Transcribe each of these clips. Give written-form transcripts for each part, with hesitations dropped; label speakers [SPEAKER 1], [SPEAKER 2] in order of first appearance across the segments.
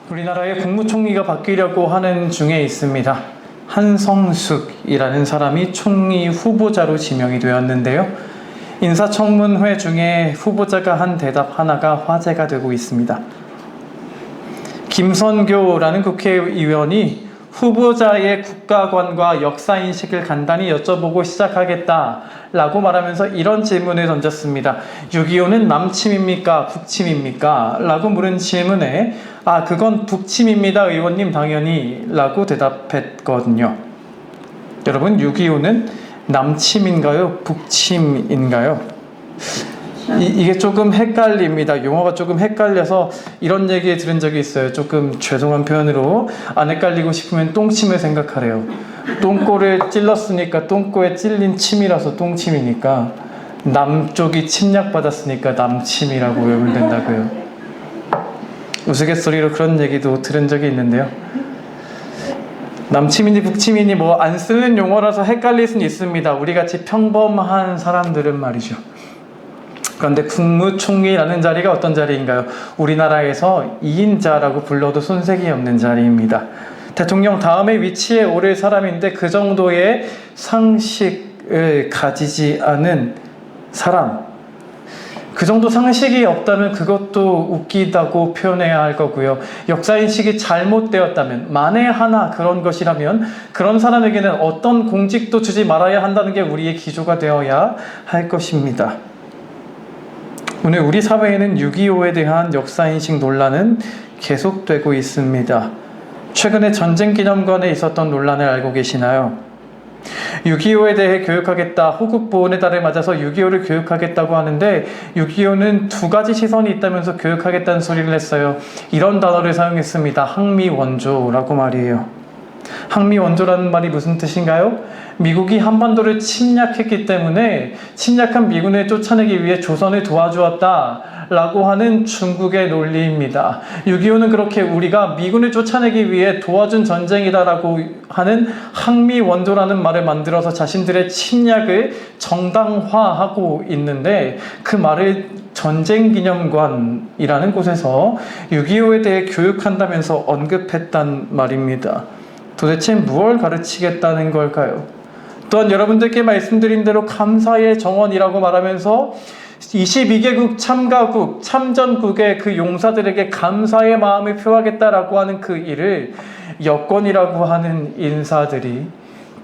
[SPEAKER 1] 우리나라의 국무총리가 바뀌려고 하는 중에 있습니다. 한성숙이라는 사람이 총리 후보자로 지명이 되었는데요. 인사청문회 중에 후보자가 한 대답 하나가 화제가 되고 있습니다. 김선교라는 국회의원이 후보자의 국가관과 역사인식을 간단히 여쭤보고 시작하겠다라고 말하면서 이런 질문을 던졌습니다. 6.25는 남침입니까? 북침입니까? 라고 물은 질문에 그건 북침입니다, 의원님 당연히 라고 대답했거든요. 여러분, 6.25는 남침인가요? 북침인가요? 이게 조금 헷갈립니다. 용어가 조금 헷갈려서 이런 얘기 들은 적이 있어요. 조금 죄송한 표현으로 안 헷갈리고 싶으면 똥침을 생각하래요. 똥꼬를 찔렀으니까 똥꼬에 찔린 침이라서 똥침이니까 남쪽이 침략받았으니까 남침이라고 외우면 된다고요. 우스갯소리로 그런 얘기도 들은 적이 있는데요. 남침이니 북침이니 뭐 안 쓰는 용어라서 헷갈릴 수는 있습니다. 우리같이 평범한 사람들은 말이죠. 그런데 국무총리라는 자리가 어떤 자리인가요? 우리나라에서 2인자라고 불러도 손색이 없는 자리입니다. 대통령 다음에 위치에 오를 사람인데 그 정도의 상식을 가지지 않은 사람, 그 정도 상식이 없다면 그것도 웃기다고 표현해야 할 거고요. 역사인식이 잘못되었다면, 만에 하나 그런 것이라면 그런 사람에게는 어떤 공직도 주지 말아야 한다는 게 우리의 기조가 되어야 할 것입니다. 오늘 우리 사회에는 6.25에 대한 역사인식 논란은 계속되고 있습니다. 최근에 전쟁기념관에 있었던 논란을 알고 계시나요? 6.25에 대해 교육하겠다, 호국보훈의 달을 맞아서 6.25를 교육하겠다고 하는데 6.25는 두 가지 시선이 있다면서 교육하겠다는 소리를 했어요. 이런 단어를 사용했습니다. 항미원조라고 말이에요. 항미원조라는 말이 무슨 뜻인가요? 미국이 한반도를 침략했기 때문에 침략한 미군을 쫓아내기 위해 조선을 도와주었다 라고 하는 중국의 논리입니다. 6.25는 그렇게 우리가 미군을 쫓아내기 위해 도와준 전쟁이다 라고 하는 항미원조라는 말을 만들어서 자신들의 침략을 정당화하고 있는데, 그 말을 전쟁기념관이라는 곳에서 6.25에 대해 교육한다면서 언급했단 말입니다. 도대체 무엇을 가르치겠다는 걸까요? 또한 여러분들께 말씀드린 대로 감사의 정원이라고 말하면서 22개국 참가국, 참전국의 그 용사들에게 감사의 마음을 표하겠다라고 하는 그 일을 여권이라고 하는 인사들이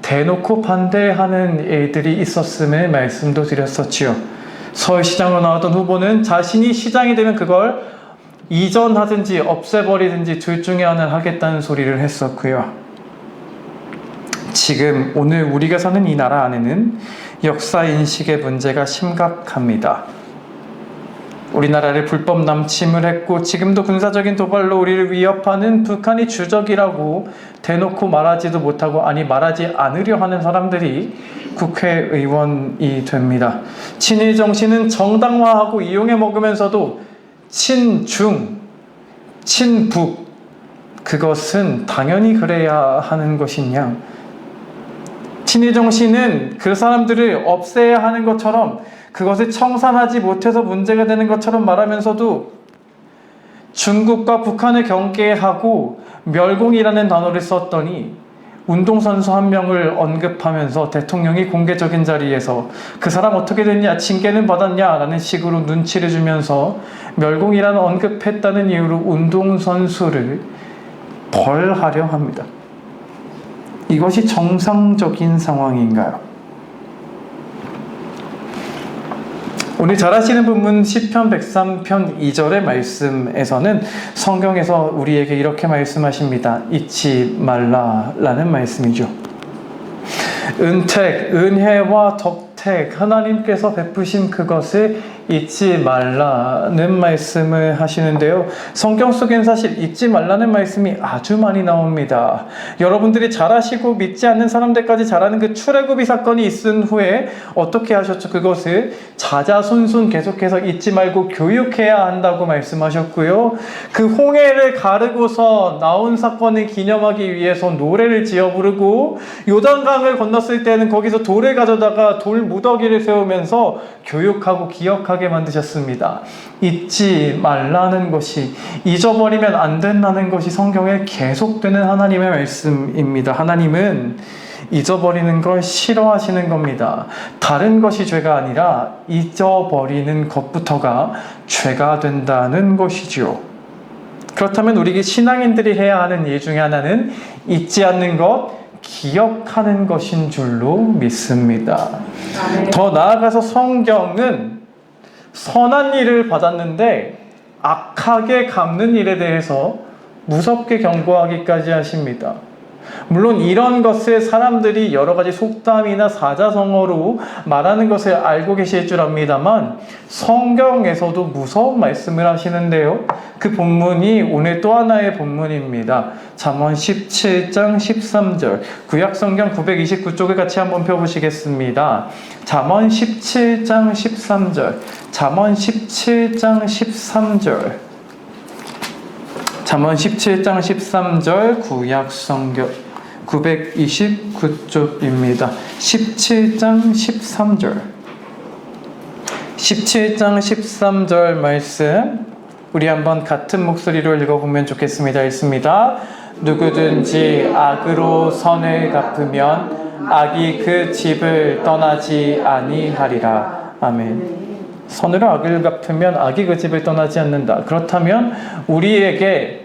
[SPEAKER 1] 대놓고 반대하는 일들이 있었음을 말씀도 드렸었지요. 서울시장으로 나왔던 후보는 자신이 시장이 되면 그걸 이전하든지 없애버리든지 둘 중에 하나를 하겠다는 소리를 했었고요. 지금 오늘 우리가 사는 이 나라 안에는 역사인식의 문제가 심각합니다. 우리나라를 불법 남침을 했고 지금도 군사적인 도발로 우리를 위협하는 북한이 주적이라고 대놓고 말하지도 못하고, 말하지 않으려 하는 사람들이 국회의원이 됩니다. 친일 정신은 정당화하고 이용해 먹으면서도 친중, 친북, 그것은 당연히 그래야 하는 것이냐? 친일 정신은 그 사람들을 없애야 하는 것처럼, 그것을 청산하지 못해서 문제가 되는 것처럼 말하면서도 중국과 북한을 경계하고 멸공이라는 단어를 썼더니 운동선수 한 명을 언급하면서 대통령이 공개적인 자리에서 그 사람 어떻게 됐냐, 징계는 받았냐 라는 식으로 눈치를 주면서 멸공이라는 언급했다는 이유로 운동선수를 벌하려 합니다. 이것이 정상적인 상황인가요? 오늘 잘 아시는 부분 시편 103편 2절의 말씀에서는 성경에서 우리에게 이렇게 말씀하십니다. 잊지 말라라는 말씀이죠. 은택, 은혜와 덕택, 하나님께서 베푸신 그것을 잊지 말라는 말씀을 하시는데요. 성경 속엔 사실 잊지 말라는 말씀이 아주 많이 나옵니다. 여러분들이 잘 아시고 믿지 않는 사람들까지 잘 아는 그 출애굽이 사건이 있은 후에 어떻게 하셨죠? 그것을 자자손손 계속해서 잊지 말고 교육해야 한다고 말씀하셨고요. 그 홍해를 가르고서 나온 사건을 기념하기 위해서 노래를 지어 부르고, 요단강을 건넜을 때는 거기서 돌을 가져다가 돌 무더기를 세우면서 교육하고 기억하고 기억하게 만드셨습니다. 잊지 말라는 것이, 잊어버리면 안 된다는 것이 성경에 계속되는 하나님의 말씀입니다. 하나님은 잊어버리는 걸 싫어하시는 겁니다. 다른 것이 죄가 아니라 잊어버리는 것부터가 죄가 된다는 것이죠. 그렇다면 우리 신앙인들이 해야 하는 일 중에 하나는 잊지 않는 것, 기억하는 것인 줄로 믿습니다. 더 나아가서 성경은 선한 일을 받았는데 악하게 갚는 일에 대해서 무섭게 경고하기까지 하십니다. 물론 이런 것을 사람들이 여러 가지 속담이나 사자성어로 말하는 것을 알고 계실 줄 압니다만 성경에서도 무서운 말씀을 하시는데요. 그 본문이 오늘 또 하나의 본문입니다. 잠언 17장 13절, 구약성경 929쪽을 같이 한번 펴보시겠습니다. 잠언 17장 13절, 잠언 17장 13절, 잠언 17장 13절, 구약성경 929쪽입니다. 17장 13절, 17장 13절 말씀 우리 한번 같은 목소리로 읽어보면 좋겠습니다. 읽습니다. 누구든지 악으로 선을 갚으면 악이 그 집을 떠나지 아니하리라. 아멘. 선으로 악을 갚으면 악이 그 집을 떠나지 않는다. 그렇다면 우리에게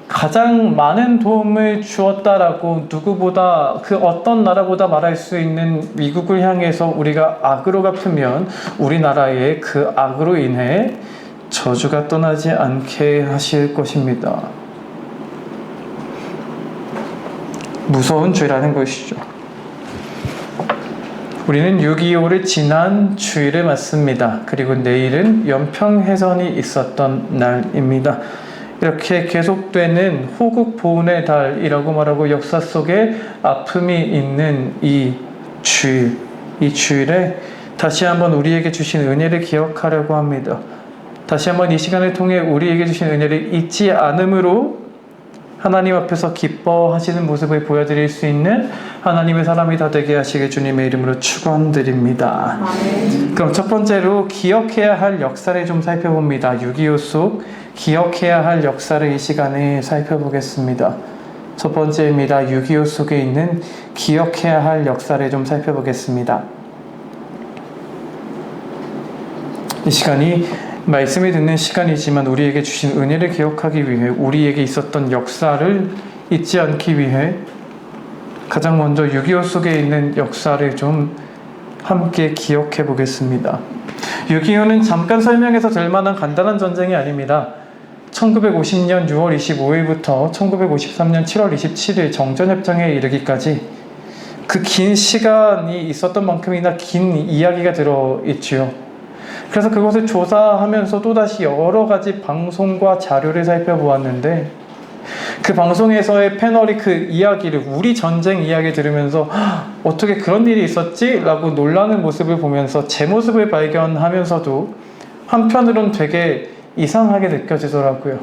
[SPEAKER 1] 가장 많은 도움을 주었다라고 누구보다 그 어떤 나라보다 말할 수 있는 미국을 향해서 우리가 악으로 갚으면 우리나라의 그 악으로 인해 저주가 떠나지 않게 하실 것입니다. 무서운 죄라는 것이죠. 우리는 6.25를 지난 주일에 맞습니다. 그리고 내일은 연평해전이 있었던 날입니다. 이렇게 계속되는 호국 보훈의 달이라고 말하고 역사 속에 아픔이 있는 이 주일에 다시 한번 우리에게 주신 은혜를 기억하려고 합니다. 다시 한번 이 시간을 통해 우리에게 주신 은혜를 잊지 않음으로 하나님 앞에서 기뻐하시는 모습을 보여드릴 수 있는 하나님의 사람이 다 되게 하시길 주님의 이름으로 축원드립니다. 그럼 첫 번째로 기억해야 할 역사를 좀 살펴봅니다. 6.25 속 기억해야 할 역사를 이 시간에 살펴보겠습니다. 첫 번째입니다. 6.25 속에 있는 기억해야 할 역사를 좀 살펴보겠습니다. 이 시간이 말씀을 듣는 시간이지만 우리에게 주신 은혜를 기억하기 위해 우리에게 있었던 역사를 잊지 않기 위해 가장 먼저 6.25 속에 있는 역사를 좀 함께 기억해 보겠습니다. 6.25는 잠깐 설명해서 될 만한 간단한 전쟁이 아닙니다. 1950년 6월 25일부터 1953년 7월 27일 정전협정에 이르기까지 그 긴 시간이 있었던 만큼이나 긴 이야기가 들어있지요. 그래서 그것을 조사하면서 또다시 여러 가지 방송과 자료를 살펴보았는데 그 방송에서의 패널이 그 이야기를, 우리 전쟁 이야기 들으면서 어떻게 그런 일이 있었지? 라고 놀라는 모습을 보면서 제 모습을 발견하면서도 한편으론 되게 이상하게 느껴지더라고요.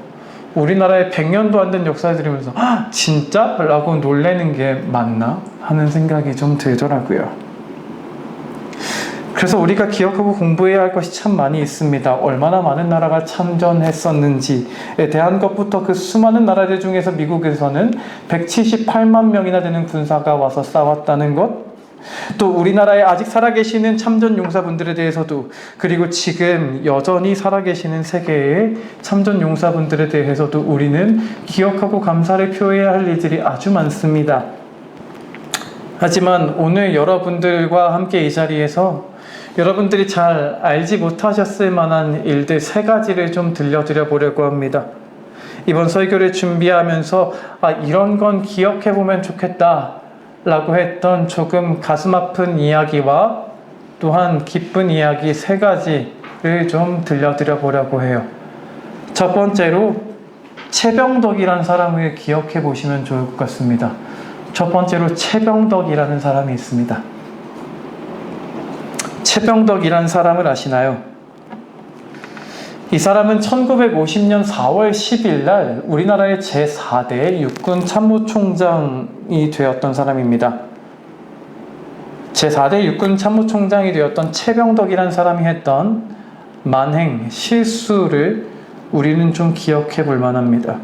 [SPEAKER 1] 우리나라의 100년도 안 된 역사를 들으면서 진짜? 라고 놀라는 게 맞나? 하는 생각이 좀 들더라고요. 그래서 우리가 기억하고 공부해야 할 것이 참 많이 있습니다. 얼마나 많은 나라가 참전했었는지에 대한 것부터 그 수많은 나라들 중에서 미국에서는 178만 명이나 되는 군사가 와서 싸웠다는 것, 또 우리나라에 아직 살아계시는 참전 용사분들에 대해서도, 그리고 지금 여전히 살아계시는 세계의 참전 용사분들에 대해서도 우리는 기억하고 감사를 표해야 할 일들이 아주 많습니다. 하지만 오늘 여러분들과 함께 이 자리에서 여러분들이 잘 알지 못하셨을 만한 일들 3가지를 좀 들려드려 보려고 합니다. 이번 설교를 준비하면서 이런 건 기억해보면 좋겠다 라고 했던 조금 가슴 아픈 이야기와 또한 기쁜 이야기 3가지를 좀 들려드려 보려고 해요. 첫 번째로 최병덕이라는 사람을 기억해 보시면 좋을 것 같습니다. 첫 번째로 최병덕이라는 사람이 있습니다. 최병덕이라는 사람을 아시나요? 이 사람은 1950년 4월 10일 날 우리나라의 제4대 육군 참모총장이 되었던 사람입니다. 제4대 육군 참모총장이 되었던 최병덕이라는 사람이 했던 만행, 실수를 우리는 좀 기억해 볼 만합니다.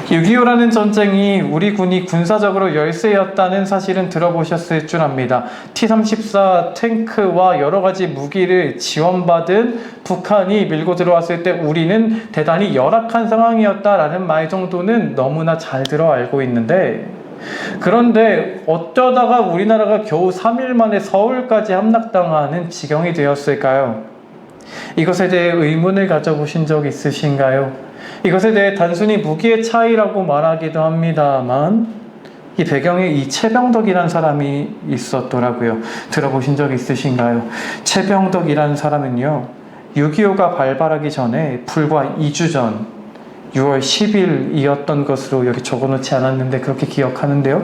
[SPEAKER 1] 6.25라는 전쟁이 우리 군이 군사적으로 열세였다는 사실은 들어보셨을 줄 압니다. T-34 탱크와 여러 가지 무기를 지원받은 북한이 밀고 들어왔을 때 우리는 대단히 열악한 상황이었다라는 말 정도는 너무나 잘 들어 알고 있는데, 그런데 어쩌다가 우리나라가 겨우 3일 만에 서울까지 함락당하는 지경이 되었을까요? 이것에 대해 의문을 가져보신 적 있으신가요? 이것에 대해 단순히 무기의 차이라고 말하기도 합니다만 이 배경에 이 최병덕이라는 사람이 있었더라고요. 들어보신 적 있으신가요? 최병덕이라는 사람은요, 6.25가 발발하기 전에 불과 2주 전 6월 10일이었던 것으로 여기 적어놓지 않았는데 그렇게 기억하는데요.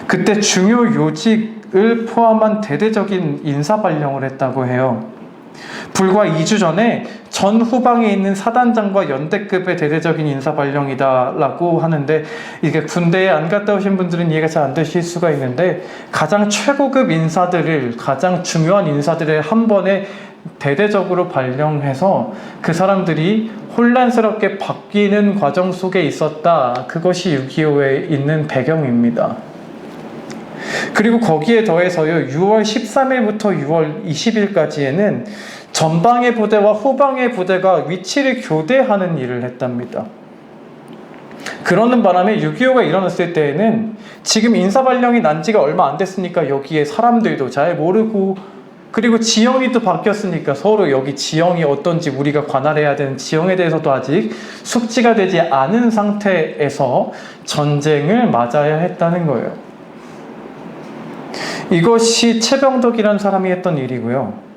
[SPEAKER 1] 그때 중요 요직을 포함한 대대적인 인사발령을 했다고 해요. 불과 2주 전에 전 후방에 있는 사단장과 연대급의 대대적인 인사발령이다라고 하는데, 이게 군대에 안 갔다 오신 분들은 이해가 잘 안 되실 수가 있는데, 가장 최고급 인사들을, 가장 중요한 인사들을 한 번에 대대적으로 발령해서 그 사람들이 혼란스럽게 바뀌는 과정 속에 있었다. 그것이 6.25에 있는 배경입니다. 그리고 거기에 더해서요, 6월 13일부터 6월 20일까지에는 전방의 부대와 후방의 부대가 위치를 교대하는 일을 했답니다. 그러는 바람에 6.25가 일어났을 때에는 지금 인사발령이 난 지가 얼마 안 됐으니까 여기에 사람들도 잘 모르고, 그리고 지형이 또 바뀌었으니까 서로 여기 지형이 어떤지 우리가 관할해야 되는 지형에 대해서도 아직 숙지가 되지 않은 상태에서 전쟁을 맞아야 했다는 거예요. 이것이 최병덕이라는 사람이 했던 일이고요.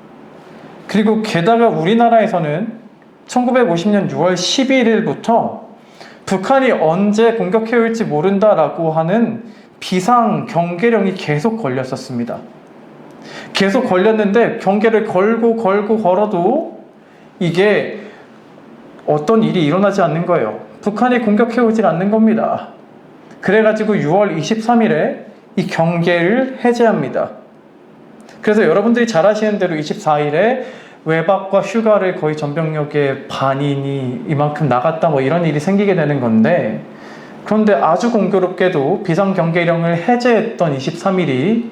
[SPEAKER 1] 그리고 게다가 우리나라에서는 1950년 6월 11일부터 북한이 언제 공격해 올지 모른다라고 하는 비상 경계령이 계속 걸렸었습니다. 계속 걸렸는데 경계를 걸어도 이게 어떤 일이 일어나지 않는 거예요. 북한이 공격해 오질 않는 겁니다. 그래가지고 6월 23일에 이 경계를 해제합니다. 그래서 여러분들이 잘 아시는 대로 24일에 외박과 휴가를 거의 전병력의 반인이 이만큼 나갔다 뭐 이런 일이 생기게 되는 건데, 그런데 아주 공교롭게도 비상경계령을 해제했던 23일이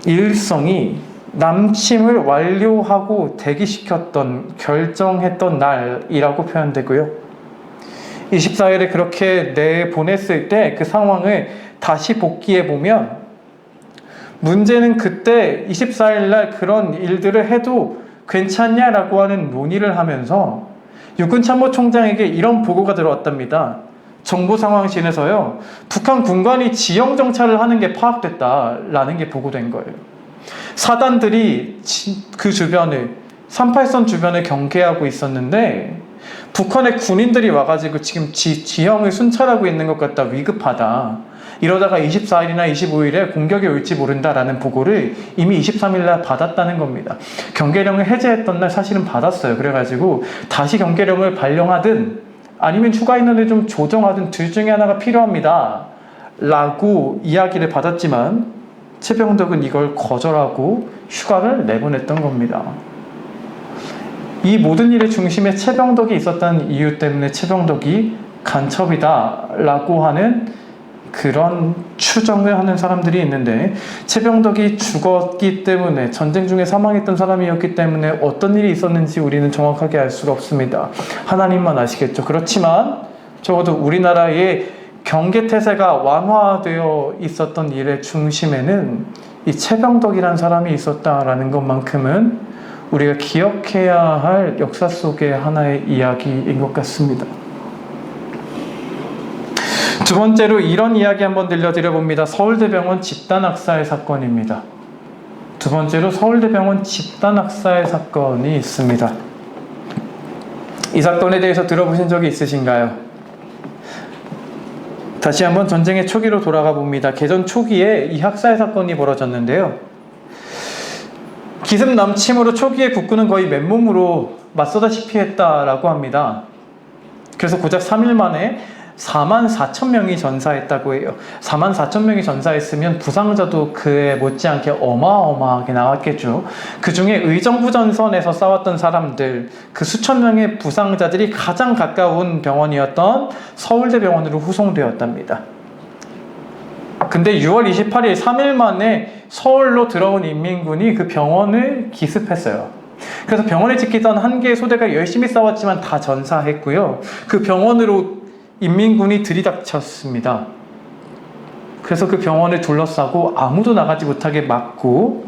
[SPEAKER 1] 김일성이 남침을 완료하고 대기시켰던, 결정했던 날이라고 표현되고요. 24일에 그렇게 내보냈을 때 그 상황을 다시 복기해보면, 문제는 그때 24일날 그런 일들을 해도 괜찮냐라고 하는 논의를 하면서 육군참모총장에게 이런 보고가 들어왔답니다. 정보상황실에서요, 북한 군관이 지형정찰을 하는 게 파악됐다라는 게 보고된 거예요. 사단들이 그 주변을, 38선 주변을 경계하고 있었는데 북한의 군인들이 와가지고 지금 지형을 순찰하고 있는 것 같다, 위급하다, 이러다가 24일이나 25일에 공격이 올지 모른다라는 보고를 이미 23일날 받았다는 겁니다. 경계령을 해제했던 날 사실은 받았어요. 그래가지고 다시 경계령을 발령하든 아니면 추가 인원을 좀 조정하든 둘 중에 하나가 필요합니다 라고 이야기를 받았지만 최병덕은 이걸 거절하고 휴가를 내보냈던 겁니다. 이 모든 일의 중심에 최병덕이 있었다는 이유 때문에 최병덕이 간첩이다 라고 하는 그런 추정을 하는 사람들이 있는데, 최병덕이 죽었기 때문에, 전쟁 중에 사망했던 사람이었기 때문에 어떤 일이 있었는지 우리는 정확하게 알 수가 없습니다. 하나님만 아시겠죠. 그렇지만 적어도 우리나라의 경계태세가 완화되어 있었던 일의 중심에는 이 최병덕이라는 사람이 있었다라는 것만큼은 우리가 기억해야 할 역사 속의 하나의 이야기인 것 같습니다. 두 번째로 이런 이야기 한번 들려드려 봅니다. 서울대병원 집단학살 사건입니다. 두 번째로 서울대병원 집단학살 사건이 있습니다. 이 사건에 대해서 들어보신 적이 있으신가요? 다시 한번 전쟁의 초기로 돌아가 봅니다. 개전 초기에 이 학살 사건이 벌어졌는데요. 기습 남침으로 초기에 국군은 거의 맨몸으로 맞서다시피 했다라고 합니다. 그래서 고작 3일 만에 44,000명이 전사했다고 해요. 44,000명이 전사했으면 부상자도 그에 못지않게 어마어마하게 나왔겠죠. 그 중에 의정부 전선에서 싸웠던 사람들, 그 수천 명의 부상자들이 가장 가까운 병원이었던 서울대병원으로 후송되었답니다. 근데 6월 28일 3일 만에 서울로 들어온 인민군이 그 병원을 기습했어요. 그래서 병원에 지키던 한 개의 소대가 열심히 싸웠지만 다 전사했고요. 그 병원으로 인민군이 들이닥쳤습니다. 그래서 그 병원을 둘러싸고 아무도 나가지 못하게 막고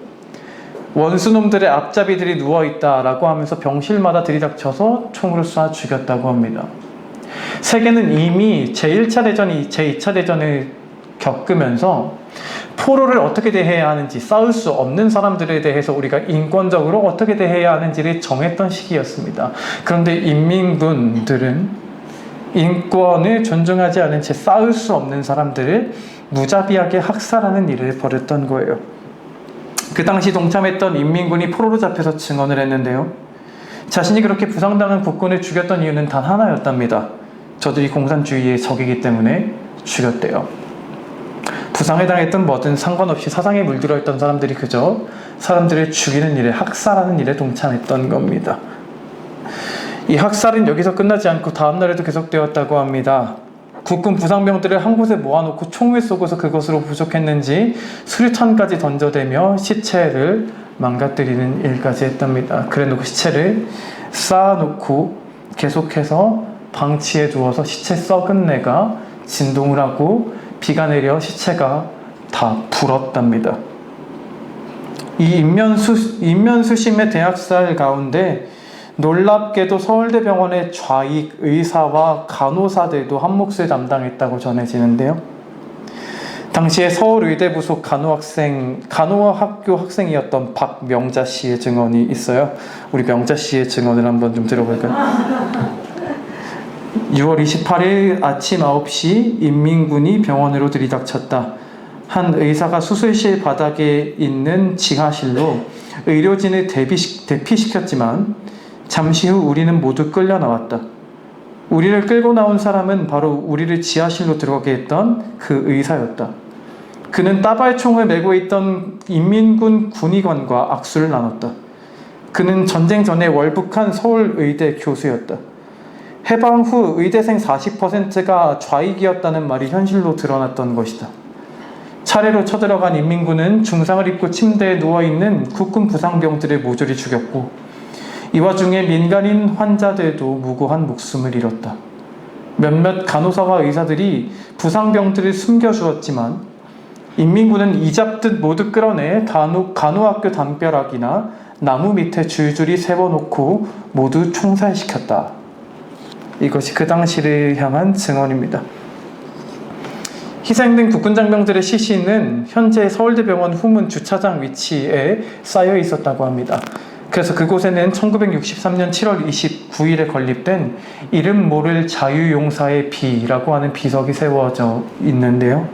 [SPEAKER 1] 원수놈들의 앞잡이들이 누워있다라고 하면서 병실마다 들이닥쳐서 총으로 쏴 죽였다고 합니다. 세계는 이미 제1차 대전이 제2차 대전을 겪으면서 포로를 어떻게 대해야 하는지, 싸울 수 없는 사람들에 대해서 우리가 인권적으로 어떻게 대해야 하는지를 정했던 시기였습니다. 그런데 인민군들은 인권을 존중하지 않은 채 싸울 수 없는 사람들을 무자비하게 학살하는 일을 벌였던 거예요. 그 당시 동참했던 인민군이 포로로 잡혀서 증언을 했는데요. 자신이 그렇게 부상당한 국군을 죽였던 이유는 단 하나였답니다. 저들이 공산주의의 적이기 때문에 죽였대요. 부상을 당했던 뭐든 상관없이 사상에 물들어 있던 사람들이 그저 사람들을 죽이는 일에, 학살하는 일에 동참했던 겁니다. 이 학살은 여기서 끝나지 않고 다음날에도 계속되었다고 합니다. 국군 부상병들을 한 곳에 모아놓고 총을 쏘고서 그것으로 부족했는지 수류탄까지 던져대며 시체를 망가뜨리는 일까지 했답니다. 그래놓고 시체를 쌓아놓고 계속해서 방치해 두어서 시체 썩은 내가 진동을 하고 비가 내려 시체가 다 불었답니다. 이 인면수심의 대학살 가운데 놀랍게도 서울대병원의 좌익 의사와 간호사들도 한 몫을 담당했다고 전해지는데요. 당시에 서울의대 부속 간호학교 학생이었던 박명자 씨의 증언이 있어요. 우리 명자 씨의 증언을 한번 좀 들어볼까요? 6월 28일 아침 9시 인민군이 병원으로 들이닥쳤다. 한 의사가 수술실 바닥에 있는 지하실로 의료진을 대피시켰지만 잠시 후 우리는 모두 끌려 나왔다. 우리를 끌고 나온 사람은 바로 우리를 지하실로 들어가게 했던 그 의사였다. 그는 따발총을 메고 있던 인민군 군의관과 악수를 나눴다. 그는 전쟁 전에 월북한 서울의대 교수였다. 해방 후 의대생 40%가 좌익이었다는 말이 현실로 드러났던 것이다. 차례로 쳐들어간 인민군은 중상을 입고 침대에 누워있는 국군 부상병들을 모조리 죽였고 이 와중에 민간인 환자들도 무고한 목숨을 잃었다. 몇몇 간호사와 의사들이 부상병들을 숨겨주었지만 인민군은 이잡듯 모두 끌어내 간호학교 담벼락이나 나무 밑에 줄줄이 세워놓고 모두 총살시켰다. 이것이 그 당시를 향한 증언입니다. 희생된 국군 장병들의 시신은 현재 서울대병원 후문 주차장 위치에 쌓여 있었다고 합니다. 그래서 그곳에는 1963년 7월 29일에 건립된 이름 모를 자유용사의 비라고 하는 비석이 세워져 있는데요.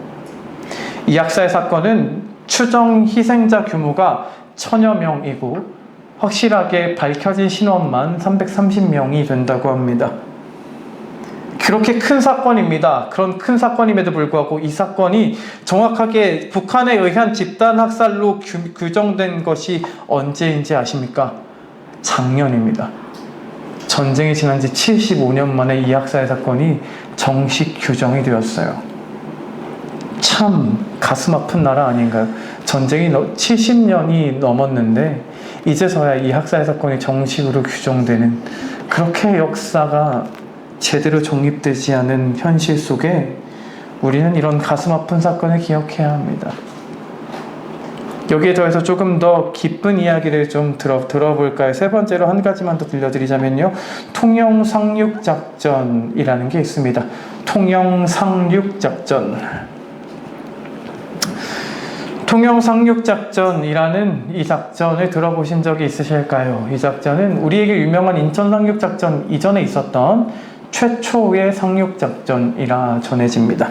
[SPEAKER 1] 이 학살 사건은 추정 희생자 규모가 1000여 명이고 확실하게 밝혀진 신원만 330명이 된다고 합니다. 그렇게 큰 사건입니다. 그런 큰 사건임에도 불구하고 이 사건이 정확하게 북한에 의한 집단 학살로 규정된 것이 언제인지 아십니까? 작년입니다. 전쟁이 지난 지 75년 만에 이 학살 사건이 정식 규정이 되었어요. 참 가슴 아픈 나라 아닌가요? 전쟁이 70년이 넘었는데 이제서야 이 학살 사건이 정식으로 규정되는, 그렇게 역사가 제대로 정립되지 않은 현실 속에 우리는 이런 가슴 아픈 사건을 기억해야 합니다. 여기에 더해서 조금 더 깊은 이야기를 좀 들어볼까요? 세 번째로 한 가지만 더 들려드리자면요. 통영상륙작전이라는 게 있습니다. 통영상륙작전. 통영상륙작전이라는 이 작전을 들어보신 적이 있으실까요? 이 작전은 우리에게 유명한 인천상륙작전 이전에 있었던 최초의 상륙작전이라 전해집니다.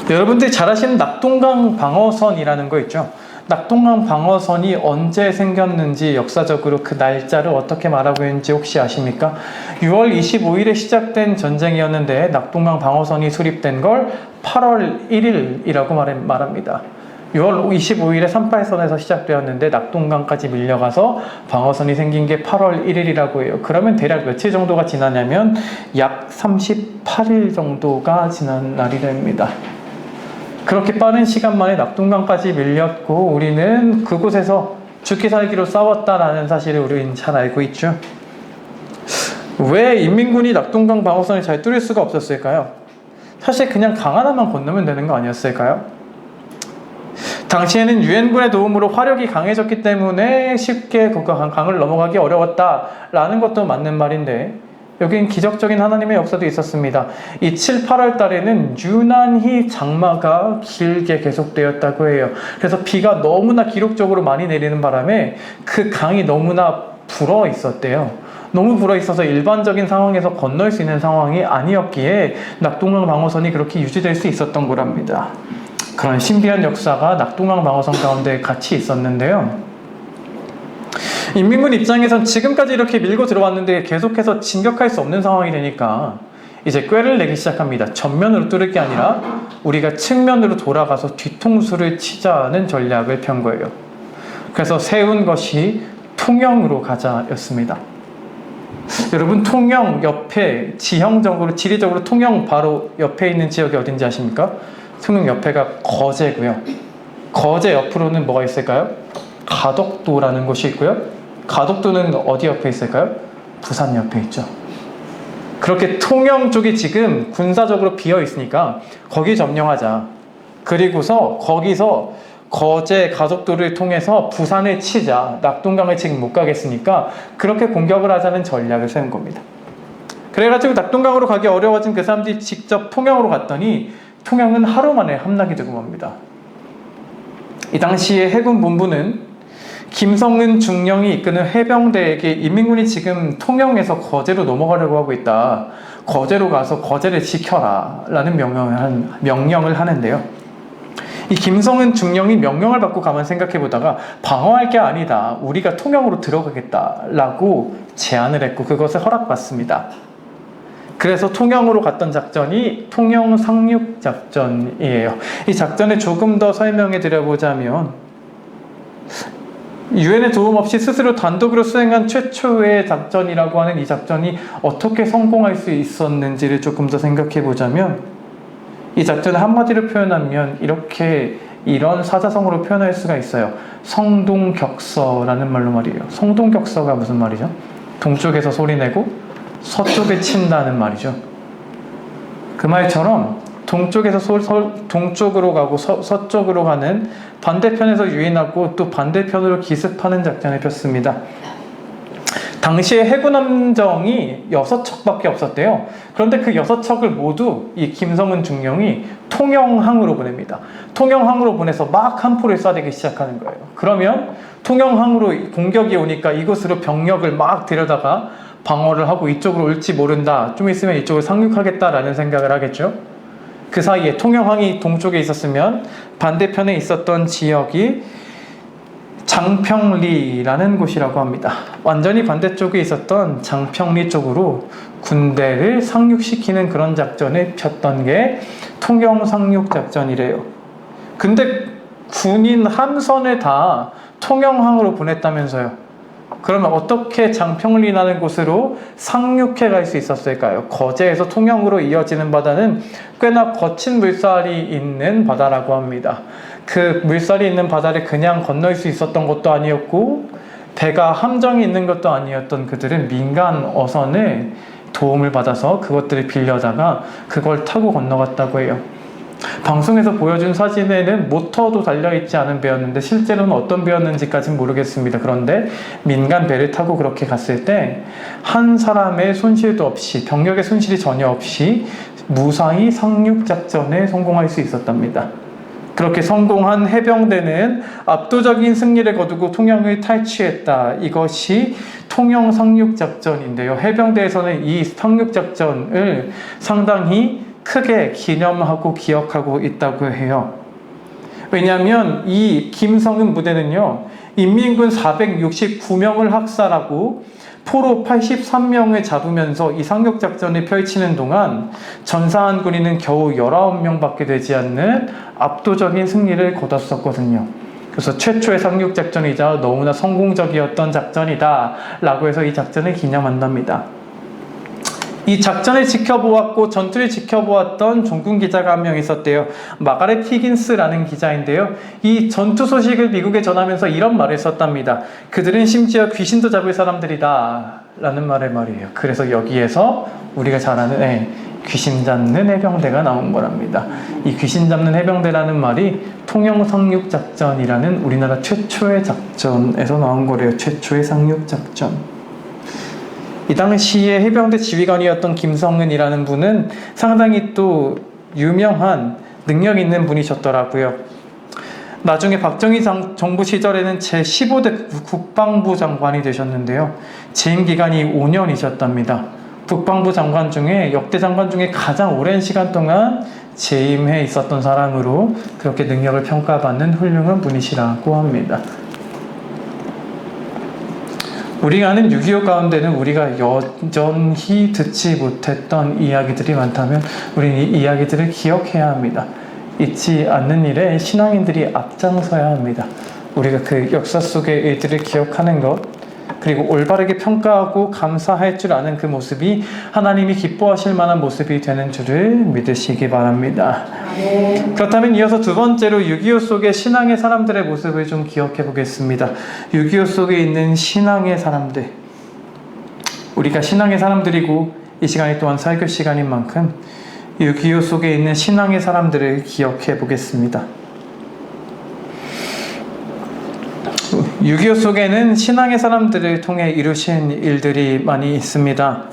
[SPEAKER 1] 여러분들이 잘 아시는 낙동강 방어선이라는 거 있죠? 낙동강 방어선이 언제 생겼는지 역사적으로 그 날짜를 어떻게 말하고 있는지 혹시 아십니까? 6월 25일에 시작된 전쟁이었는데 낙동강 방어선이 수립된 걸 8월 1일이라고 말합니다. 6월 25일에 38선에서 시작되었는데 낙동강까지 밀려가서 방어선이 생긴 게 8월 1일이라고 해요. 그러면 대략 며칠 정도가 지나냐면 약 38일 정도가 지난 날이 됩니다. 그렇게 빠른 시간 만에 낙동강까지 밀렸고 우리는 그곳에서 죽기 살기로 싸웠다라는 사실을 우리는 잘 알고 있죠. 왜 인민군이 낙동강 방어선을 잘 뚫을 수가 없었을까요? 사실 그냥 강 하나만 건너면 되는 거 아니었을까요? 당시에는 유엔군의 도움으로 화력이 강해졌기 때문에 쉽게 그 강을 넘어가기 어려웠다라는 것도 맞는 말인데 여긴 기적적인 하나님의 역사도 있었습니다. 이 7, 8월 달에는 유난히 장마가 길게 계속되었다고 해요. 그래서 비가 너무나 기록적으로 많이 내리는 바람에 그 강이 너무나 불어 있었대요. 너무 불어 있어서 일반적인 상황에서 건널 수 있는 상황이 아니었기에 낙동강 방어선이 그렇게 유지될 수 있었던 거랍니다. 그런 신비한 역사가 낙동강 방어선 가운데 같이 있었는데요. 인민군 입장에선 지금까지 이렇게 밀고 들어왔는데 계속해서 진격할 수 없는 상황이 되니까 이제 꾀를 내기 시작합니다. 전면으로 뚫을 게 아니라 우리가 측면으로 돌아가서 뒤통수를 치자는 전략을 편 거예요. 그래서 세운 것이 통영으로 가자였습니다. 여러분, 통영 옆에 지형적으로 지리적으로 통영 바로 옆에 있는 지역이 어딘지 아십니까? 통영 옆에가 거제고요. 거제 옆으로는 뭐가 있을까요? 가덕도라는 곳이 있고요. 가덕도는 어디 옆에 있을까요? 부산 옆에 있죠. 그렇게 통영 쪽이 지금 군사적으로 비어 있으니까 거기 점령하자. 그리고서 거기서 거제 가덕도를 통해서 부산을 치자. 낙동강을 지금 못 가겠으니까 그렇게 공격을 하자는 전략을 세운 겁니다. 그래가지고 낙동강으로 가기 어려워진 그 사람들이 직접 통영으로 갔더니 통영은 하루 만에 함락이 되고 맙니다. 이 당시에 해군 본부는 김성은 중령이 이끄는 해병대에게 인민군이 지금 통영에서 거제로 넘어가려고 하고 있다. 거제로 가서 거제를 지켜라 라는 명령을 하는데요. 이 김성은 중령이 명령을 받고 가만 생각해보다가 방어할 게 아니다. 우리가 통영으로 들어가겠다라고 제안을 했고 그것을 허락받습니다. 그래서 통영으로 갔던 작전이 통영 상륙작전이에요. 이 작전을 조금 더 설명해 드려보자면 유엔의 도움 없이 스스로 단독으로 수행한 최초의 작전이라고 하는 이 작전이 어떻게 성공할 수 있었는지를 조금 더 생각해 보자면 이 작전을 한마디로 표현하면 이런 사자성어로 표현할 수가 있어요. 성동격서라는 말로 말이에요. 성동격서가 무슨 말이죠? 동쪽에서 소리내고 서쪽에 친다는 말이죠. 그 말처럼 동쪽에서 동쪽으로 가고 서쪽으로 가는 반대편에서 유인하고 또 반대편으로 기습하는 작전을 폈습니다. 당시에 해군 함정이 6척밖에 없었대요. 그런데 그 6척을 모두 이 김성은 중령이 통영항으로 보냅니다. 통영항으로 보내서 막 함포를 쏴대기 시작하는 거예요. 그러면 통영항으로 공격이 오니까 이곳으로 병력을 막 데려다가 방어를 하고 이쪽으로 올지 모른다. 좀 있으면 이쪽을 상륙하겠다라는 생각을 하겠죠. 그 사이에 통영항이 동쪽에 있었으면 반대편에 있었던 지역이 장평리라는 곳이라고 합니다. 완전히 반대쪽에 있었던 장평리 쪽으로 군대를 상륙시키는 그런 작전을 폈던 게 통영 상륙작전이래요. 근데 군인 함선을 다 통영항으로 보냈다면서요. 그러면 어떻게 장평리라는 곳으로 상륙해 갈 수 있었을까요? 거제에서 통영으로 이어지는 바다는 꽤나 거친 물살이 있는 바다라고 합니다. 그 물살이 있는 바다를 그냥 건널 수 있었던 것도 아니었고 배가 함정이 있는 것도 아니었던 그들은 민간 어선의 도움을 받아서 그것들을 빌려다가 그걸 타고 건너갔다고 해요. 방송에서 보여준 사진에는 모터도 달려있지 않은 배였는데 실제로는 어떤 배였는지까지는 모르겠습니다. 그런데 민간 배를 타고 그렇게 갔을 때 한 사람의 손실도 없이 병력의 손실이 전혀 없이 무사히 상륙작전에 성공할 수 있었답니다. 그렇게 성공한 해병대는 압도적인 승리를 거두고 통영을 탈취했다. 이것이 통영 상륙작전인데요. 해병대에서는 이 상륙작전을 상당히 크게 기념하고 기억하고 있다고 해요. 왜냐하면 이 김성은 부대는요, 인민군 469명을 학살하고 포로 83명을 잡으면서 이 상륙작전을 펼치는 동안 전사한 군인은 겨우 19명밖에 되지 않는 압도적인 승리를 거뒀었거든요. 그래서 최초의 상륙작전이자 너무나 성공적이었던 작전이다 라고 해서 이 작전을 기념한답니다. 이 작전을 지켜보았고 전투를 지켜보았던 종군 기자가 한 명 있었대요. 마가렛 히긴스라는 기자인데요. 이 전투 소식을 미국에 전하면서 이런 말을 썼답니다. 그들은 심지어 귀신도 잡을 사람들이다 라는 말이에요. 그래서 여기에서 우리가 잘 아는 귀신 잡는 해병대가 나온 거랍니다. 이 귀신 잡는 해병대라는 말이 통영상륙작전이라는 우리나라 최초의 작전에서 나온 거래요. 최초의 상륙작전. 이 당시에 해병대 지휘관이었던 김성은이라는 분은 상당히 또 유명한 능력 있는 분이셨더라고요. 나중에 박정희 정부 시절에는 제15대 국방부 장관이 되셨는데요. 재임 기간이 5년이셨답니다. 국방부 장관 중에 역대 장관 중에 가장 오랜 시간 동안 재임해 있었던 사람으로 그렇게 능력을 평가받는 훌륭한 분이시라고 합니다. 우리가 아는 6.25 가운데는 우리가 여전히 듣지 못했던 이야기들이 많다면 우리는 이 이야기들을 기억해야 합니다. 잊지 않는 일에 신앙인들이 앞장서야 합니다. 우리가 그 역사 속의 일들을 기억하는 것, 그리고 올바르게 평가하고 감사할 줄 아는 그 모습이 하나님이 기뻐하실 만한 모습이 되는 줄을 믿으시기 바랍니다. 그렇다면 이어서 두 번째로 6.25 속의 신앙의 사람들의 모습을 좀 기억해 보겠습니다. 6.25 속에 있는 신앙의 사람들, 우리가 신앙의 사람들이고 이 시간이 또한 설교 시간인 만큼 6.25 속에 있는 신앙의 사람들을 기억해 보겠습니다. 6.25 속에는 신앙의 사람들을 통해 이루신 일들이 많이 있습니다.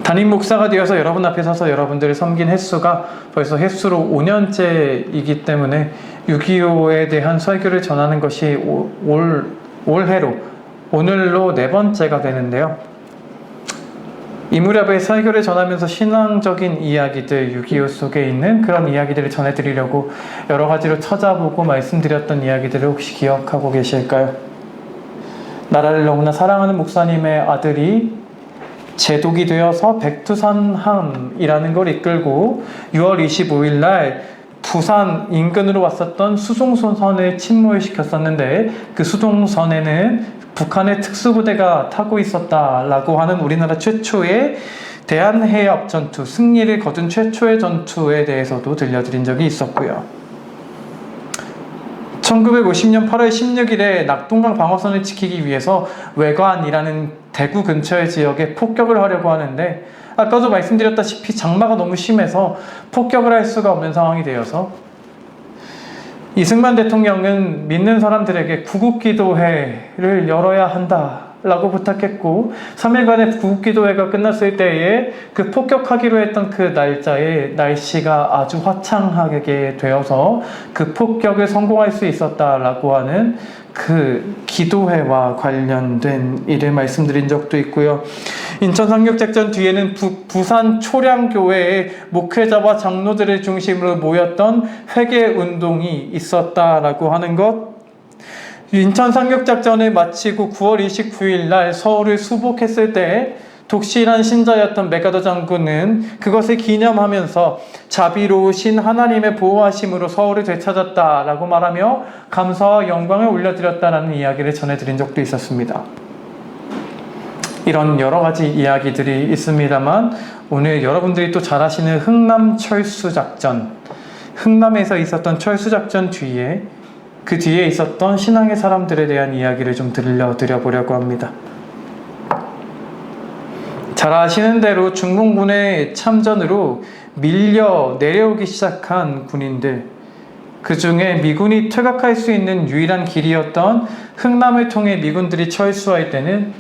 [SPEAKER 1] 담임 목사가 되어서 여러분 앞에 서서 여러분들을 섬긴 횟수가 벌써 횟수로 5년째이기 때문에 6.25에 대한 설교를 전하는 것이 올해로 오늘로 4번째가 되는데요. 이 무렵에 설교를 전하면서 신앙적인 이야기들, 6.25 속에 있는 그런 이야기들을 전해드리려고 여러 가지로 찾아보고 말씀드렸던 이야기들을 혹시 기억하고 계실까요? 나라를 너무나 사랑하는 목사님의 아들이 제독이 되어서 백두산함이라는 걸 이끌고 6월 25일 날 부산 인근으로 왔었던 수송선을 침몰시켰었는데 그 수송선에는 북한의 특수부대가 타고 있었다라고 하는 우리나라 최초의 대한해협 전투, 승리를 거둔 최초의 전투에 대해서도 들려드린 적이 있었고요. 1950년 8월 16일에 낙동강 방어선을 지키기 위해서 외관이라는 대구 근처의 지역에 폭격을 하려고 하는데 아까도 말씀드렸다시피 장마가 너무 심해서 폭격을 할 수가 없는 상황이 되어서 이승만 대통령은 믿는 사람들에게 구국기도회를 열어야 한다라고 부탁했고 3일간의 구국기도회가 끝났을 때에 그 폭격하기로 했던 그 날짜에 날씨가 아주 화창하게 되어서 그 폭격을 성공할 수 있었다라고 하는 그 기도회와 관련된 일을 말씀드린 적도 있고요. 인천 상륙작전 뒤에는 부산 초량교회의 목회자와 장로들을 중심으로 모였던 회개운동이 있었다라고 하는 것, 인천 상륙작전을 마치고 9월 29일 날 서울을 수복했을 때 독실한 신자였던 메가더 장군은 그것을 기념하면서 자비로우신 하나님의 보호하심으로 서울을 되찾았다라고 말하며 감사와 영광을 올려드렸다라는 이야기를 전해드린 적도 있었습니다. 이런 여러 가지 이야기들이 있습니다만 오늘 여러분들이 또 잘 아시는 흥남 철수작전, 흥남에서 있었던 철수작전 뒤에 그 뒤에 있었던 신앙의 사람들에 대한 이야기를 좀 들려드려보려고 합니다. 잘 아시는 대로 중공군의 참전으로 밀려 내려오기 시작한 군인들, 그 중에 미군이 퇴각할 수 있는 유일한 길이었던 흥남을 통해 미군들이 철수할 때는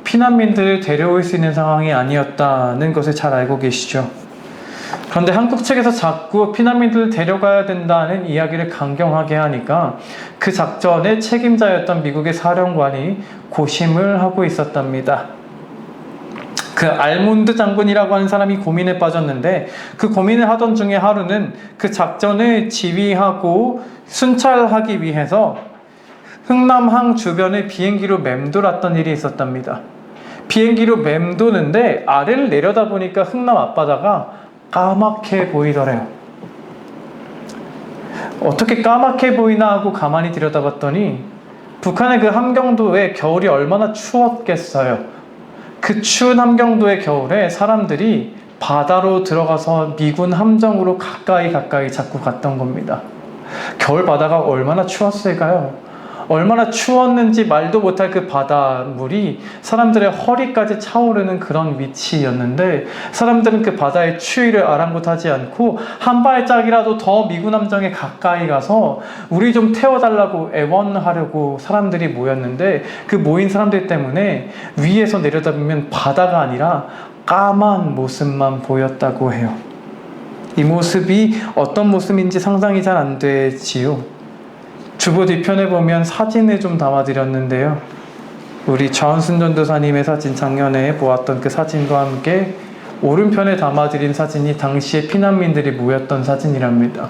[SPEAKER 1] 피난민들을 데려올 수 있는 상황이 아니었다는 것을 잘 알고 계시죠. 그런데 한국 측에서 자꾸 피난민들을 데려가야 된다는 이야기를 강경하게 하니까 그 작전의 책임자였던 미국의 사령관이 고심을 하고 있었답니다. 그 알몬드 장군이라고 하는 사람이 고민에 빠졌는데, 그 고민을 하던 중에 하루는 그 작전을 지휘하고 순찰하기 위해서 흥남항 주변을 비행기로 맴돌았던 일이 있었답니다. 비행기로 맴도는데 아래를 내려다보니까 흥남 앞바다가 까맣게 보이더래요. 어떻게 까맣게 보이나 하고 가만히 들여다봤더니 북한의 그 함경도에 겨울이 얼마나 추웠겠어요. 그 추운 함경도의 겨울에 사람들이 바다로 들어가서 미군 함정으로 가까이 자꾸 갔던 겁니다. 겨울 바다가 얼마나 추웠을까요? 얼마나 추웠는지 말도 못할 그 바닷물이 사람들의 허리까지 차오르는 그런 위치였는데, 사람들은 그 바다의 추위를 아랑곳하지 않고 한 발짝이라도 더 미군 함정에 가까이 가서 우리 좀 태워달라고 애원하려고 사람들이 모였는데, 그 모인 사람들 때문에 위에서 내려다보면 바다가 아니라 까만 모습만 보였다고 해요. 이 모습이 어떤 모습인지 상상이 잘 안 되지요. 주보 뒤편에 보면 사진을 좀 담아드렸는데요. 우리 좌은순 전도사님의 사진, 작년에 보았던 그 사진과 함께 오른편에 담아드린 사진이 당시에 피난민들이 모였던 사진이랍니다.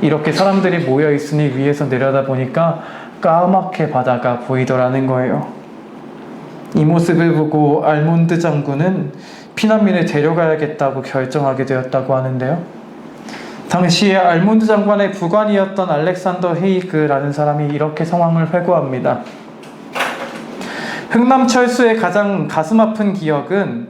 [SPEAKER 1] 이렇게 사람들이 모여 있으니 위에서 내려다보니까 까맣게 바다가 보이더라는 거예요. 이 모습을 보고 알몬드 장군은 피난민을 데려가야겠다고 결정하게 되었다고 하는데요. 당시에 알몬드 장관의 부관이었던 알렉산더 헤이그라는 사람이 이렇게 상황을 회고합니다. 흥남철수의 가장 가슴 아픈 기억은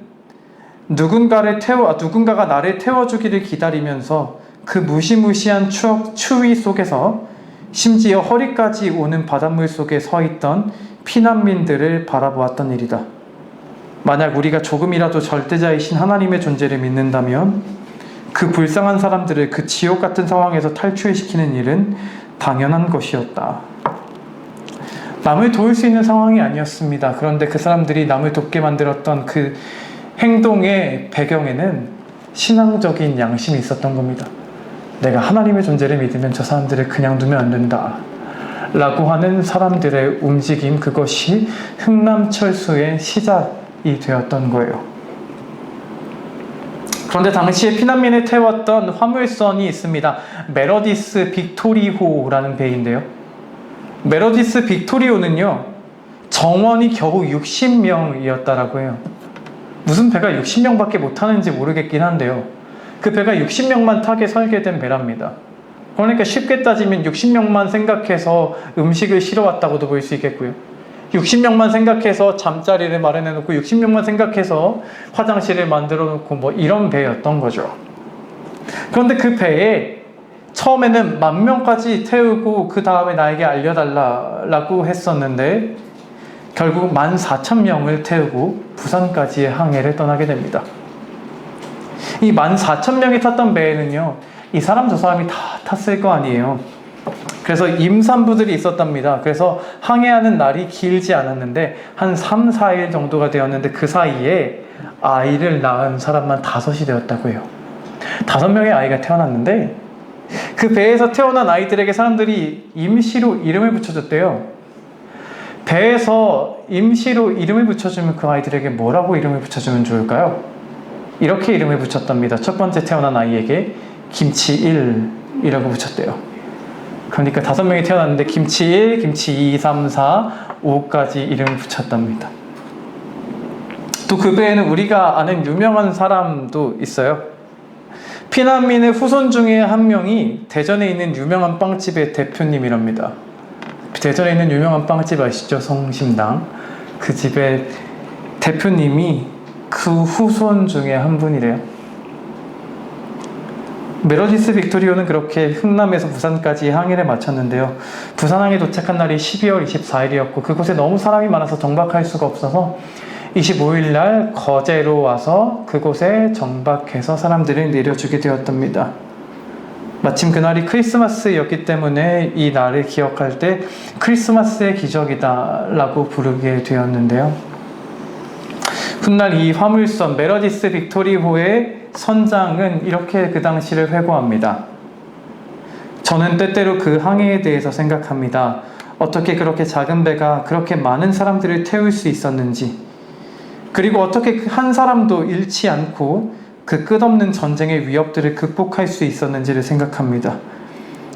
[SPEAKER 1] 누군가가 나를 태워주기를 기다리면서 그 무시무시한 추위 속에서 심지어 허리까지 오는 바닷물 속에 서 있던 피난민들을 바라보았던 일이다. 만약 우리가 조금이라도 절대자이신 하나님의 존재를 믿는다면 그 불쌍한 사람들을 그 지옥 같은 상황에서 탈출시키는 일은 당연한 것이었다. 남을 도울 수 있는 상황이 아니었습니다. 그런데 그 사람들이 남을 돕게 만들었던 그 행동의 배경에는 신앙적인 양심이 있었던 겁니다. 내가 하나님의 존재를 믿으면 저 사람들을 그냥 두면 안 된다 라고 하는 사람들의 움직임, 그것이 흥남철수의 시작이 되었던 거예요. 그런데 당시에 피난민을 태웠던 화물선이 있습니다. 메러디스 빅토리호라는 배인데요. 메러디스 빅토리호는요, 정원이 겨우 60명이었다라고 해요. 무슨 배가 60명밖에 못 타는지 모르겠긴 한데요. 그 배가 60명만 타게 설계된 배랍니다. 그러니까 쉽게 따지면 60명만 생각해서 음식을 실어왔다고도 볼 수 있겠고요. 60명만 생각해서 잠자리를 마련해 놓고 60명만 생각해서 화장실을 만들어 놓고 뭐 이런 배였던 거죠. 그런데 그 배에 처음에는 10,000명까지 태우고 그 다음에 나에게 알려달라고 했었는데 결국 14,000명을 태우고 부산까지의 항해를 떠나게 됩니다. 이 14,000명이 탔던 배에는요, 이 사람 저 사람이 다 탔을 거 아니에요. 그래서 임산부들이 있었답니다. 그래서 항해하는 날이 길지 않았는데 한 3, 4일 정도가 되었는데 그 사이에 아이를 낳은 사람만 5이 되었다고 해요. 5명의 아이가 태어났는데 그 배에서 태어난 아이들에게 사람들이 임시로 이름을 붙여줬대요. 배에서 임시로 이름을 붙여주면 그 아이들에게 뭐라고 이름을 붙여주면 좋을까요? 이렇게 이름을 붙였답니다. 첫 번째 태어난 아이에게 김치1이라고 붙였대요. 그러니까 5명이 태어났는데 김치 1, 김치 2, 3, 4, 5까지 이름을 붙였답니다. 또 그 배에는 우리가 아는 유명한 사람도 있어요. 피난민의 후손 중에 한 명이 대전에 있는 유명한 빵집의 대표님이랍니다. 대전에 있는 유명한 빵집 아시죠? 성심당. 그 집의 대표님이 그 후손 중에 한 분이래요. 메러디스 빅토리호는 그렇게 흥남에서 부산까지 항해를 마쳤는데요. 부산항에 도착한 날이 12월 24일이었고 그곳에 너무 사람이 많아서 정박할 수가 없어서 25일 날 거제로 와서 그곳에 정박해서 사람들을 내려주게 되었답니다. 마침 그날이 크리스마스였기 때문에 이 날을 기억할 때 크리스마스의 기적이다 라고 부르게 되었는데요. 훗날 이 화물선 메러디스 빅토리호의 선장은 이렇게 그 당시를 회고합니다. 저는 때때로 그 항해에 대해서 생각합니다. 어떻게 그렇게 작은 배가 그렇게 많은 사람들을 태울 수 있었는지. 그리고 어떻게 그 한 사람도 잃지 않고 그 끝없는 전쟁의 위협들을 극복할 수 있었는지를 생각합니다.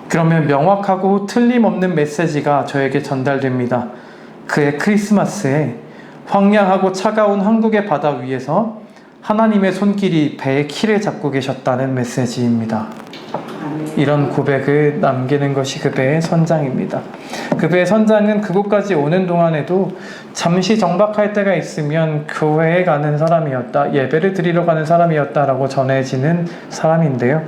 [SPEAKER 1] 그러면 명확하고 틀림없는 메시지가 저에게 전달됩니다. 그의 크리스마스에 황량하고 차가운 한국의 바다 위에서 하나님의 손길이 배의 키를 잡고 계셨다는 메시지입니다. 이런 고백을 남기는 것이 그 배의 선장입니다. 그 배의 선장은 그곳까지 오는 동안에도 잠시 정박할 때가 있으면 교회에 가는 사람이었다, 예배를 드리러 가는 사람이었다라고 전해지는 사람인데요.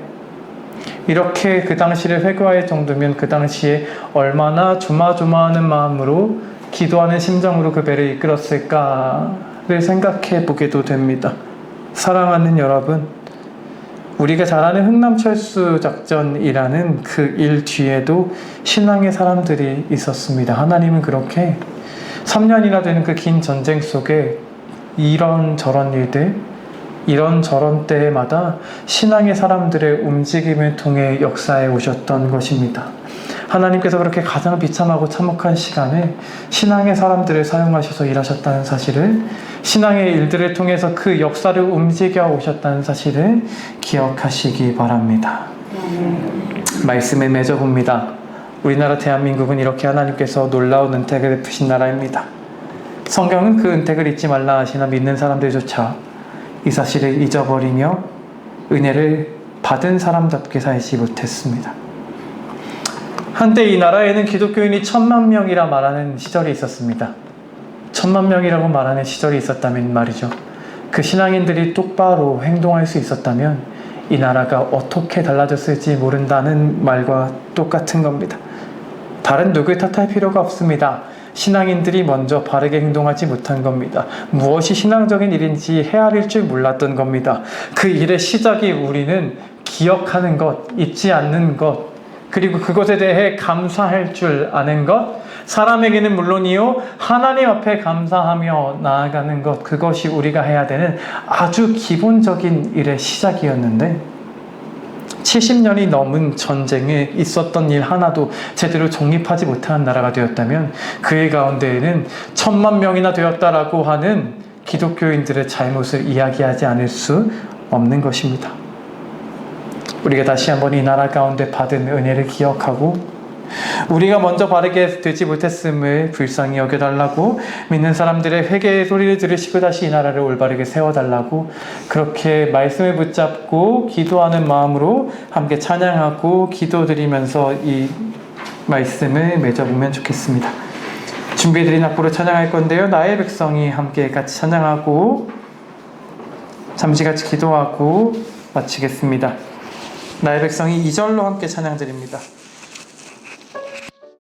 [SPEAKER 1] 이렇게 그 당시를 회고할 정도면 그 당시에 얼마나 조마조마하는 마음으로 기도하는 심정으로 그 배를 이끌었을까를 생각해 보게도 됩니다. 사랑하는 여러분, 우리가 잘 아는 흥남철수 작전이라는 그 일 뒤에도 신앙의 사람들이 있었습니다. 하나님은 그렇게 3년이나 되는 그 긴 전쟁 속에 이런저런 일들, 이런저런 때마다 신앙의 사람들의 움직임을 통해 역사에 오셨던 것입니다. 하나님께서 그렇게 가장 비참하고 참혹한 시간에 신앙의 사람들을 사용하셔서 일하셨다는 사실을, 신앙의 일들을 통해서 그 역사를 움직여 오셨다는 사실을 기억하시기 바랍니다. 말씀을 맺어봅니다. 우리나라 대한민국은 이렇게 하나님께서 놀라운 은택을 베푸신 나라입니다. 성경은 그 은택을 잊지 말라 하시나 믿는 사람들조차 이 사실을 잊어버리며 은혜를 받은 사람답게 살지 못했습니다. 한때 이 나라에는 기독교인이 1000만 명이라 말하는 시절이 있었습니다. 1000만 명이라고 말하는 시절이 있었다면 말이죠. 그 신앙인들이 똑바로 행동할 수 있었다면 이 나라가 어떻게 달라졌을지 모른다는 말과 똑같은 겁니다. 다른 누구를 탓할 필요가 없습니다. 신앙인들이 먼저 바르게 행동하지 못한 겁니다. 무엇이 신앙적인 일인지 헤아릴 줄 몰랐던 겁니다. 그 일의 시작이 우리는 기억하는 것, 잊지 않는 것, 그리고 그것에 대해 감사할 줄 아는 것, 사람에게는 물론이요 하나님 앞에 감사하며 나아가는 것, 그것이 우리가 해야 되는 아주 기본적인 일의 시작이었는데 70년이 넘은 전쟁에 있었던 일 하나도 제대로 정립하지 못한 나라가 되었다면 그의 가운데에는 1000만 명이나 되었다라고 하는 기독교인들의 잘못을 이야기하지 않을 수 없는 것입니다. 우리가 다시 한번 이 나라 가운데 받은 은혜를 기억하고 우리가 먼저 바르게 되지 못했음을 불쌍히 여겨달라고, 믿는 사람들의 회개의 소리를 들으시고 다시 이 나라를 올바르게 세워달라고, 그렇게 말씀을 붙잡고 기도하는 마음으로 함께 찬양하고 기도드리면서 이 말씀을 맺어보면 좋겠습니다. 준비해드린 악보로 찬양할 건데요, 나의 백성이 함께 같이 찬양하고 잠시 같이 기도하고 마치겠습니다. 나의 백성이 2절로 함께 찬양드립니다.